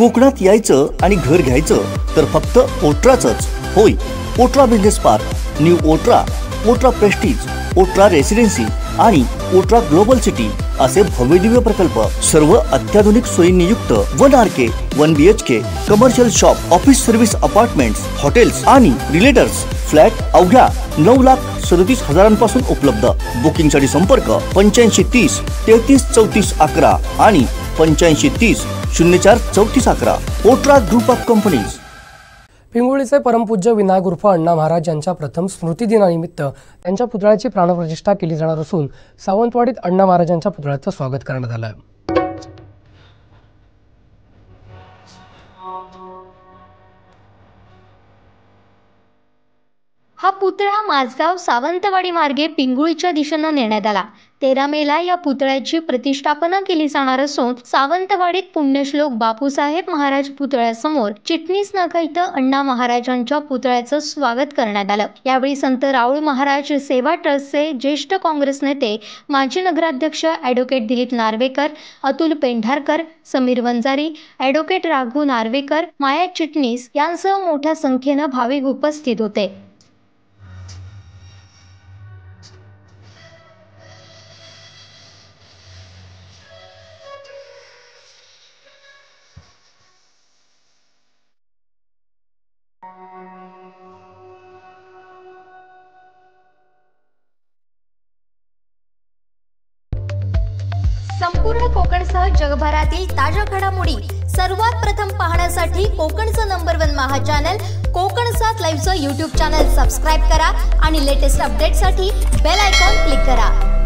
कोकणात यायचं आणि घर घ्यायचं तर फक्त ओट्राचंच. होय, Otra business park, new Otra, Otra prestige, Otra residency आणि ओट्रा ग्लोबल सिटी असे भव्यदिव्य प्रकल्प. सर्व अत्याधुनिक सोयींनी युक्त 1 RK 1 BHK commercial shop, office service apartments, hotels आणि रिलेटर्स फ्लॅट अवघ्या 9,37,000 उपलब्ध. बुकिंगसाठी संपर्क 8530 33 34 11 आणि 8530 04 34 11. ओट्रा ग्रुप ऑफ कंपनीज. पिंगुळीचे परमपूज्य विनायक उर्फ अण्णा महाराज यांच्या प्रथम स्मृती दिनानिमित्त त्यांच्या पुतळ्याची प्राणप्रतिष्ठा केली जाणार असून सावंतवाडीत अण्णा महाराजांच्या पुतळ्याचं स्वागत करण्यात आलं. हा पुतळा माझगाव सावंतवाडी मार्गे पिंगुळीच्या दिशेने नेण्यात आला. 13 मेला या पुतळ्याची प्रतिष्ठापना केली जाणार असून सावंतवाडीत पुण्यश्लोक बापूसाहेब महाराज पुतळ्यासमोर चिटणीस नाका इथं अण्णा महाराजांच्या पुतळ्याचं स्वागत करण्यात आलं. यावेळी संत राऊळ महाराज सेवा ट्रस्टचे ज्येष्ठ काँग्रेस नेते, माजी नगराध्यक्ष ॲडव्होकेट दिलीप नार्वेकर, अतुल पेंढारकर, समीर वंजारी, ॲडव्होकेट राघू नार्वेकर, माया चिटणीस यांसह मोठ्या संख्येनं भाविक उपस्थित होते. संपूर्ण कोकणसह जगभरातील ताज्या घडामोडी सर्वात प्रथम पाहण्यासाठी कोकणचं नंबर 1 महा चॅनल कोकण 7 लाईव्हचं YouTube चॅनल सबस्क्राईब करा आणि लेटेस्ट अपडेटसाठी बेल आयकॉन क्लिक करा.